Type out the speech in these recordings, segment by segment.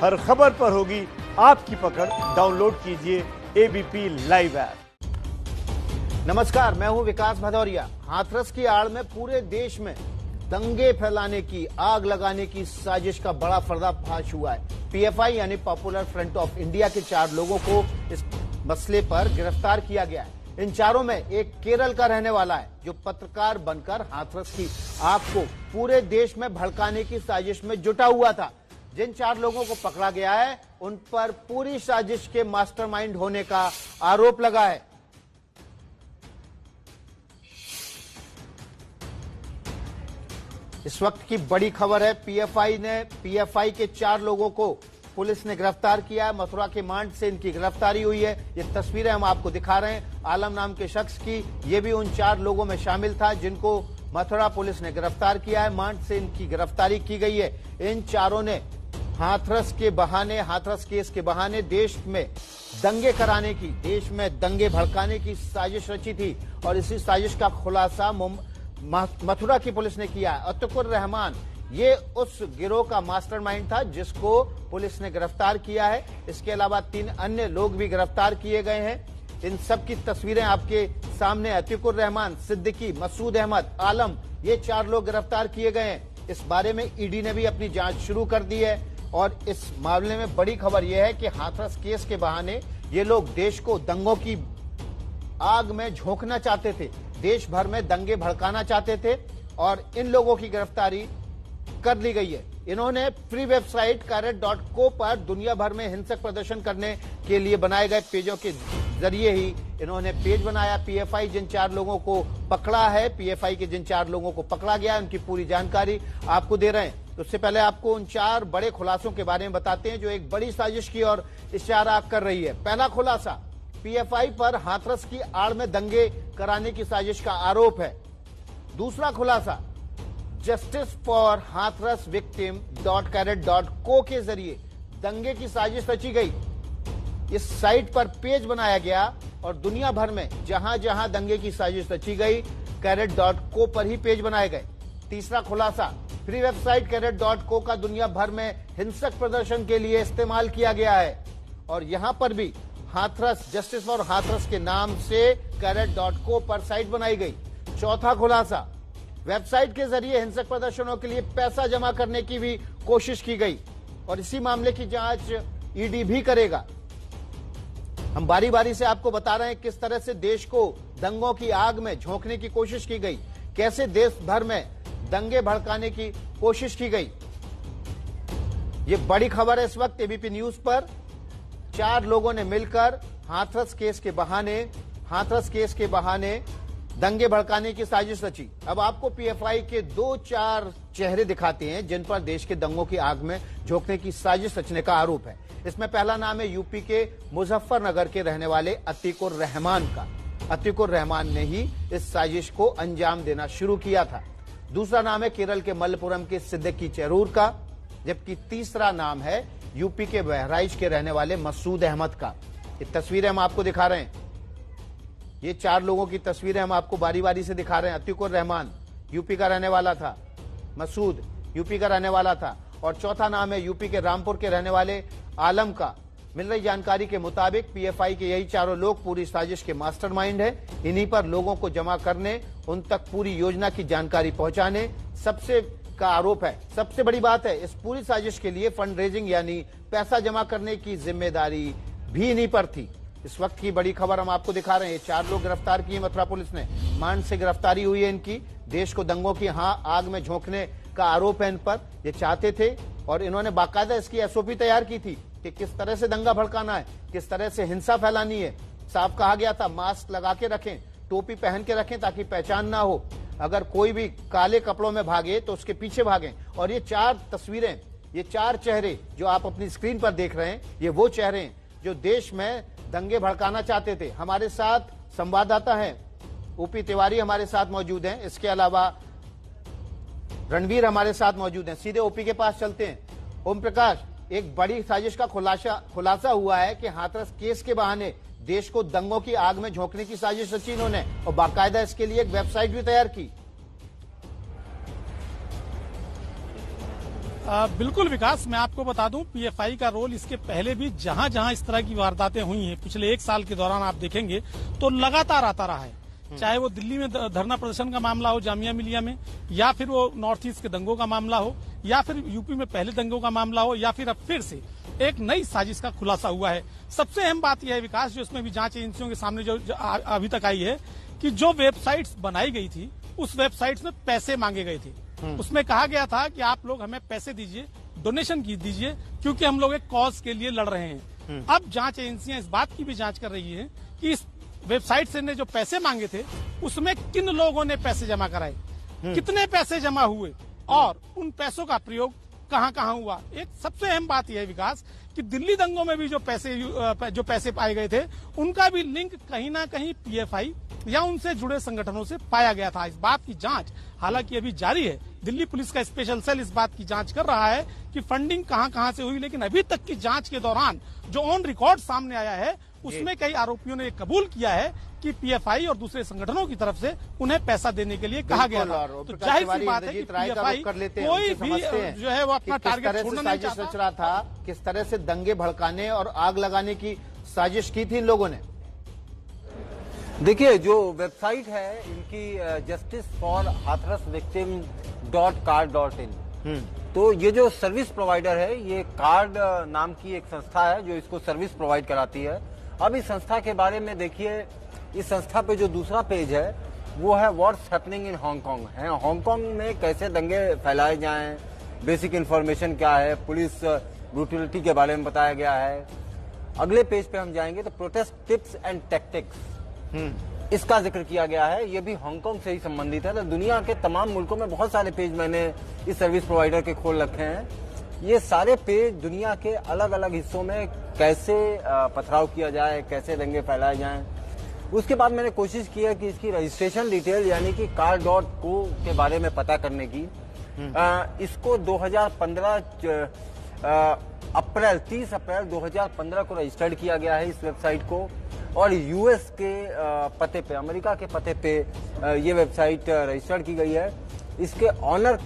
हर खबर पर होगी आपकी पकड़। डाउनलोड कीजिए एबीपी लाइव ऐप। नमस्कार, मैं हूं विकास भदौरिया। हाथरस की आड़ में पूरे देश में दंगे फैलाने की, आग लगाने की साजिश का बड़ा पर्दाफाश हुआ है। पीएफआई यानी पॉपुलर फ्रंट ऑफ इंडिया के 4 लोगों को इस मसले पर गिरफ्तार किया गया है। इन चारों में एक केरल का रहने वाला है जो पत्रकार बनकर हाथरस की आग को पूरे देश में भड़काने की साजिश में जुटा हुआ था। जिन 4 लोगों को पकड़ा गया है उन पर पूरी साजिश के मास्टरमाइंड होने का आरोप लगा है। इस वक्त की बड़ी खबर है, पीएफआई के 4 लोगों को पुलिस ने गिरफ्तार किया है। मथुरा के मांड से इनकी गिरफ्तारी हुई है। ये तस्वीरें हम आपको दिखा रहे हैं आलम नाम के शख्स की। ये भी उन 4 लोगों में शामिल था जिनको मथुरा पुलिस ने गिरफ्तार किया है। मांड से इनकी गिरफ्तारी की गई है। इन चारों ने हाथरस केस के बहाने देश में दंगे कराने की, देश में दंगे भड़काने की साजिश रची थी और इसी साजिश का खुलासा मथुरा की पुलिस ने किया है। अतिकुर रहमान ये उस गिरोह का मास्टरमाइंड था जिसको पुलिस ने गिरफ्तार किया है। इसके अलावा 3 अन्य लोग भी गिरफ्तार किए गए हैं। इन सब की तस्वीरें आपके सामने। अतिकुर रहमान, सिद्दीकी, मसूद अहमद, आलम, ये 4 लोग गिरफ्तार किए गए हैं। इस बारे में ईडी ने भी अपनी जांच शुरू कर दी है और इस मामले में बड़ी खबर यह है कि हाथरस केस के बहाने ये लोग देश को दंगों की आग में झोंकना चाहते थे, देश भर में दंगे भड़काना चाहते थे और इन लोगों की गिरफ्तारी कर ली गई है। इन्होंने फ्री वेबसाइट carrot.co पर दुनिया भर में हिंसक प्रदर्शन करने के लिए बनाए गए पेजों के जरिए ही इन्होंने पेज बनाया। पीएफआई जिन 4 लोगों को पकड़ा है, पीएफआई के जिन 4 लोगों को पकड़ा गया है, उनकी पूरी जानकारी आपको दे रहे हैं। तो उससे पहले आपको उन 4 बड़े खुलासों के बारे में बताते हैं जो एक बड़ी साजिश की ओर इशारा कर रही है। पहला खुलासा, पीएफआई पर हाथरस की आड़ में दंगे कराने की साजिश का आरोप है। दूसरा खुलासा, justice for Hathras victim .carrot.co के जरिए दंगे की साजिश रची गई। इस साइट पर पेज बनाया गया और दुनिया भर में जहां जहां दंगे की साजिश रची गई, carrot.co पर ही पेज बनाए गए। तीसरा खुलासा, फ्री वेबसाइट carrot.co का दुनिया भर में हिंसक प्रदर्शन के लिए इस्तेमाल किया गया है और यहां पर भी हाथरस, जस्टिस फॉर हाथरस के नाम से carrot.co पर साइट बनाई गई। चौथा खुलासा, वेबसाइट के जरिए हिंसक प्रदर्शनों के लिए पैसा जमा करने की भी कोशिश की गई और इसी मामले की जांच ईडी भी करेगा। हम बारी बारी से आपको बता रहे हैं किस तरह से देश को दंगों की आग में झोंकने की कोशिश की गई, कैसे देश भर में दंगे भड़काने की कोशिश की गई। ये बड़ी खबर है इस वक्त एबीपी न्यूज पर। 4 लोगों ने मिलकर हाथरस केस के बहाने दंगे भड़काने की साजिश रची। अब आपको पीएफआई के 2-4 चेहरे दिखाते हैं जिन पर देश के दंगों की आग में झोंकने की साजिश रचने का आरोप है। इसमें पहला नाम है यूपी के मुजफ्फरनगर के रहने वाले अतिकुर रहमान का। अतिकुर रहमान ने ही इस साजिश को अंजाम देना शुरू किया था। दूसरा नाम है केरल के मल्लपुरम के सिद्दीकी चेरूर का, जबकि तीसरा नाम है यूपी के बहराइच के रहने वाले मसूद अहमद का। ये तस्वीरें हम आपको दिखा रहे हैं। ये 4 लोगों की तस्वीरें हम आपको बारी बारी से दिखा रहे हैं। अतिकुर रहमान यूपी का रहने वाला था, मसूद यूपी का रहने वाला था और चौथा नाम है यूपी के रामपुर के रहने वाले आलम का। मिल रही जानकारी के मुताबिक पीएफआई के यही 4 लोग पूरी साजिश के मास्टरमाइंड है। इन्हीं पर लोगों को जमा करने, उन तक पूरी योजना की जानकारी पहुंचाने सबसे का आरोप है। सबसे बड़ी बात है, इस पूरी साजिश के लिए फंड रेजिंग यानी पैसा जमा करने की जिम्मेदारी भी इन्हीं पर थी। इस वक्त की बड़ी खबर हम आपको दिखा रहे हैं। 4 लोग गिरफ्तार किए मथुरा पुलिस ने। मांड से गिरफ्तारी हुई है इनकी। देश को दंगों की आग में झोंकने का आरोप है इन पर। ये चाहते थे और इन्होंने बाकायदा इसकी एसओपी तैयार की थी कि किस तरह से दंगा भड़काना है, किस तरह से हिंसा फैलानी है। साफ कहा गया था मास्क लगा के रखें, टोपी पहन के रखें ताकि पहचान ना हो। अगर कोई भी काले कपड़ों में भागे तो उसके पीछे भागें। और ये 4 तस्वीरें, ये 4 चेहरे जो आप अपनी स्क्रीन पर देख रहे हैं, ये वो चेहरे हैं जो देश में दंगे भड़काना चाहते थे। हमारे साथ संवाददाता हैं, ओपी तिवारी हमारे साथ मौजूद हैं। इसके अलावा रणवीर हमारे साथ मौजूद हैं। सीधे ओपी के पास चलते हैं। ओम प्रकाश, एक बड़ी साजिश का खुलासा हुआ है कि हाथरस केस के बहाने देश को दंगों की आग में झोंकने की साजिश रची इन्होंने और बाकायदा इसके लिए एक वेबसाइट भी तैयार की। बिल्कुल विकास, मैं आपको बता दूं पीएफआई का रोल इसके पहले भी जहां जहां इस तरह की वारदातें हुई हैं पिछले 1 साल के दौरान आप देखेंगे तो लगातार आता रहा है। चाहे वो दिल्ली में धरना प्रदर्शन का मामला हो जामिया मिलिया में, या फिर वो नॉर्थ ईस्ट के दंगों का मामला हो, या फिर यूपी में पहले दंगों का मामला हो, या फिर अब फिर से एक नई साजिश का खुलासा हुआ है। सबसे अहम बात यह है विकास, जो इसमें भी जांच एजेंसियों के सामने जो अभी तक आई है कि जो वेबसाइट्स बनाई गई थी उस वेबसाइट्स में पैसे मांगे गए थे। उसमें कहा गया था कि आप लोग हमें पैसे दीजिए, डोनेशन दीजिए, क्योंकि हम लोग एक कॉज के लिए लड़ रहे हैं। अब जांच एजेंसियां इस बात की भी जांच कर रही हैं कि इस वेबसाइट से ने जो पैसे मांगे थे उसमें किन लोगों ने पैसे जमा कराए, कितने पैसे जमा हुए और उन पैसों का प्रयोग कहां कहां हुआ। एक सबसे अहम बात यह है विकास कि दिल्ली दंगों में भी जो पैसे पाए गए थे उनका भी लिंक कहीं ना कहीं पीएफआई या उनसे जुड़े संगठनों से पाया गया था। इस बात की जांच हालांकि अभी जारी है। दिल्ली पुलिस का स्पेशल सेल इस बात की जांच कर रहा है कि फंडिंग कहां कहां से हुई, लेकिन अभी तक की जांच के दौरान जो ऑन रिकॉर्ड सामने आया है उसमें कई आरोपियों ने कबूल किया है कि पीएफआई और दूसरे संगठनों की तरफ से उन्हें पैसा देने के लिए कहा गया था। तो जाहिर सी बात है कि पीएफआई कोई भी जो है वो अपना टारगेट छोड़ना नहीं चाहता। रच रहा था, किस तरह से दंगे भड़काने और आग लगाने की साजिश की थी इन लोगों ने। देखिए, जो वेबसाइट है इनकी justice for Hathras victim .car.in, तो ये जो सर्विस प्रोवाइडर है ये कार्ड नाम की एक संस्था है जो इसको सर्विस प्रोवाइड कराती है। अब इस संस्था के बारे में देखिए, इस संस्था पे जो दूसरा पेज है वो है व्हाट्स हैपनिंग इन हांगकांग है। हांगकांग में कैसे दंगे फैलाए जाएं, बेसिक इन्फॉर्मेशन क्या है, पुलिस ब्रूटलिटी के बारे में बताया गया है। अगले पेज पे हम जाएंगे तो प्रोटेस्ट टिप्स एंड टैक्टिक्स, इसका जिक्र किया गया है। ये भी हांगकांग से ही संबंधित है। तो दुनिया के तमाम मुल्कों में बहुत सारे पेज मैंने इस सर्विस प्रोवाइडर के खोल रखे हैं। ये सारे पेज दुनिया के अलग अलग हिस्सों में कैसे पथराव किया जाए, कैसे दंगे फैलाए जाएं। उसके बाद मैंने कोशिश की है कि इसकी रजिस्ट्रेशन डिटेल यानी कि car.co के बारे में पता करने की। इसको 2015 30 अप्रैल 2015 को रजिस्टर्ड किया गया है इस वेबसाइट को, और यूएस के पते पे, अमेरिका के पते पे ये वेबसाइट रजिस्टर्ड की गई है। इसके ऑनर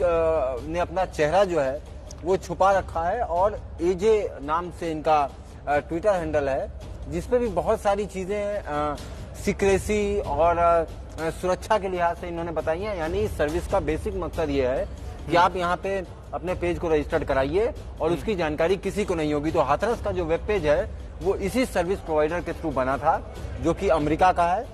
ने अपना चेहरा जो है वो छुपा रखा है और एजे नाम से इनका ट्विटर हैंडल है, जिसपे भी बहुत सारी चीजें सिक्रेसी और सुरक्षा के लिहाज से इन्होंने बताई है। यानी इस सर्विस का बेसिक मकसद ये है कि आप यहाँ पे अपने पेज को रजिस्टर्ड कराइए और उसकी जानकारी किसी को नहीं होगी। तो हाथरस का जो वेब पेज है वो इसी सर्विस प्रोवाइडर के थ्रू बना था जो कि अमेरिका का है।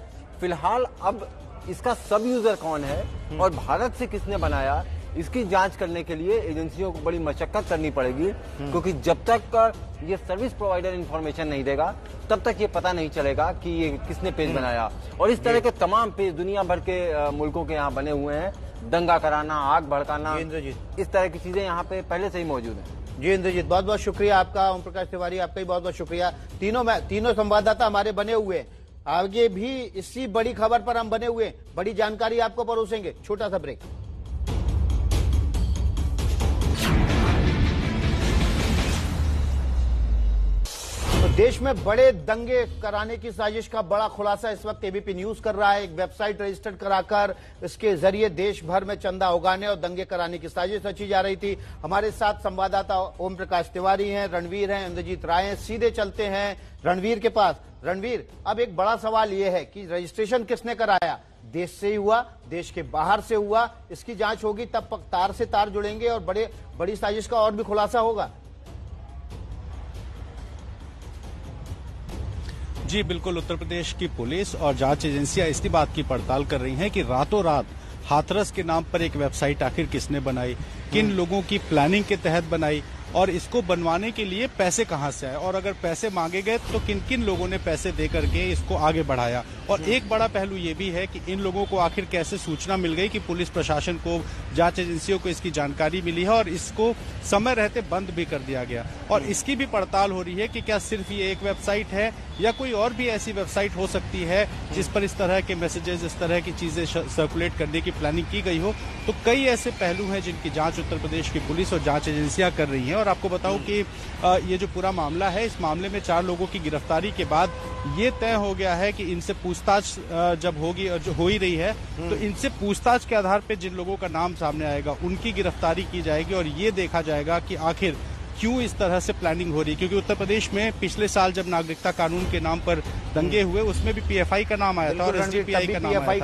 फिलहाल अब इसका सब यूजर कौन है और भारत से किसने बनाया, इसकी जांच करने के लिए एजेंसियों को बड़ी मशक्कत करनी पड़ेगी, क्योंकि जब तक ये सर्विस प्रोवाइडर इंफॉर्मेशन नहीं देगा तब तक ये पता नहीं चलेगा कि ये किसने पेज बनाया। और इस तरह के तमाम पेज दुनिया भर के मुल्कों के यहाँ बने हुए हैं। दंगा कराना, आग भड़काना, इस तरह की चीजें यहाँ पे पहले से ही मौजूद है। जी इंद्रजीत, बहुत बहुत शुक्रिया आपका। ओम प्रकाश तिवारी, आपका भी बहुत बहुत शुक्रिया। तीनों संवाददाता हमारे बने हुए हैं। आगे भी इसी बड़ी खबर पर हम बने हुए हैं, बड़ी जानकारी आपको परोसेंगे। छोटा सा ब्रेक। तो देश में बड़े दंगे कराने की साजिश का बड़ा खुलासा इस वक्त एबीपी न्यूज कर रहा है। एक वेबसाइट रजिस्टर्ड कराकर इसके जरिए देश भर में चंदा उगाने और दंगे कराने की साजिश रची जा रही थी। हमारे साथ संवाददाता ओम प्रकाश तिवारी हैं, रणवीर हैं, इंद्रजीत राय हैं। सीधे चलते हैं रणवीर के पास। रणवीर, अब एक बड़ा सवाल यह है कि रजिस्ट्रेशन किसने कराया? देश से ही हुआ, देश के बाहर से हुआ? इसकी जांच होगी, तब तार से तार जुड़ेंगे और बड़ी साजिश का और भी खुलासा होगा। जी बिल्कुल, उत्तर प्रदेश की पुलिस और जांच एजेंसियां इसकी बात की पड़ताल कर रही हैं कि रातों रात हाथरस के नाम पर एक वेबसाइट आखिर किसने बनाई, किन लोगों की प्लानिंग के तहत बनाई और इसको बनवाने के लिए पैसे कहां से आए, और अगर पैसे मांगे गए तो किन किन लोगों ने पैसे दे करके इसको आगे बढ़ाया। और एक बड़ा पहलू ये भी है कि इन लोगों को आखिर कैसे सूचना मिल गई कि पुलिस प्रशासन को, जांच एजेंसियों को इसकी जानकारी मिली है और इसको समय रहते बंद भी कर दिया गया। और इसकी भी पड़ताल हो रही है कि क्या सिर्फ ये एक वेबसाइट है या कोई और भी ऐसी वेबसाइट हो सकती है जिस पर इस तरह के मैसेजेस, इस तरह की चीजें सर्कुलेट करने की प्लानिंग की गई हो। तो कई ऐसे पहलू हैं जिनकी जांच उत्तर प्रदेश की पुलिस और जांच एजेंसियां कर रही हैं। और आपको बताऊं कि ये जो पूरा मामला है, इस मामले में 4 लोगों की गिरफ्तारी के बाद ये तय हो गया है कि इनसे पूछताछ जब होगी और जो हो ही रही है, तो इनसे पूछताछ के आधार पर जिन लोगों का नाम सामने आएगा उनकी गिरफ्तारी की जाएगी और ये देखा जाएगा कि आखिर क्यों इस तरह से प्लानिंग हो रही है। क्योंकि उत्तर प्रदेश में पिछले साल जब नागरिकता कानून के नाम पर दंगे हुए, उसमें भी पीएफआई का नाम आया था और एसडीपीआई का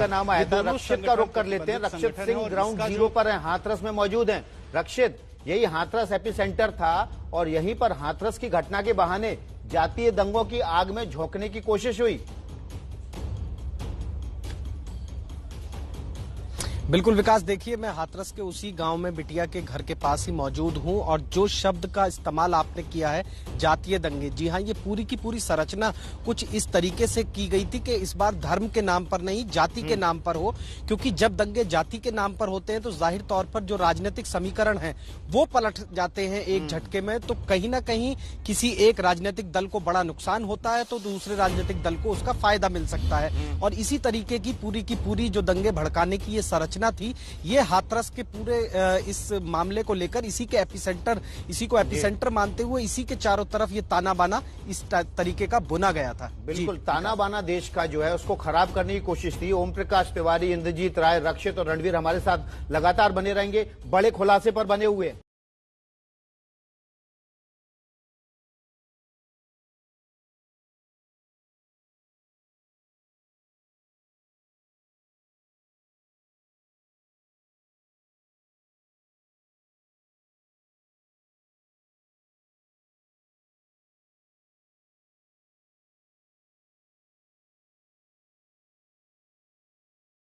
नाम आया था। रक्षित का रुख कर लेते हैं। रक्षित सिंह ग्राउंड जीरो पर हैं, हाथरस में मौजूद हैं। रक्षित, यही हाथरस एपिसेंटर था और यहीं पर हाथरस की घटना के बहाने जातीय दंगों की आग में झोंकने की कोशिश हुई। बिल्कुल विकास, देखिए मैं हाथरस के उसी गांव में बिटिया के घर के पास ही मौजूद हूं और जो शब्द का इस्तेमाल आपने किया है जातीय दंगे, जी हां, ये पूरी की पूरी संरचना कुछ इस तरीके से की गई थी कि इस बार धर्म के नाम पर नहीं, जाति के नाम पर हो। क्योंकि जब दंगे जाति के नाम पर होते हैं तो जाहिर तौर पर जो राजनीतिक समीकरण है वो पलट जाते हैं एक झटके में। तो कहीं ना कहीं किसी एक राजनीतिक दल को बड़ा नुकसान होता है तो दूसरे राजनीतिक दल को उसका फायदा मिल सकता है। और इसी तरीके की पूरी जो दंगे भड़काने की ये संरचना थी, ये हाथरस के पूरे इस मामले को लेकर इसी को एपिसेंटर मानते हुए इसी के चारों तरफ ये ताना बाना इस तरीके का बुना गया था। बिल्कुल, ताना बाना देश का जो है उसको खराब करने की कोशिश थी। ओम प्रकाश तिवारी, इंद्रजीत राय, रक्षित और रणवीर हमारे साथ लगातार बने रहेंगे, बड़े खुलासे पर बने हुए।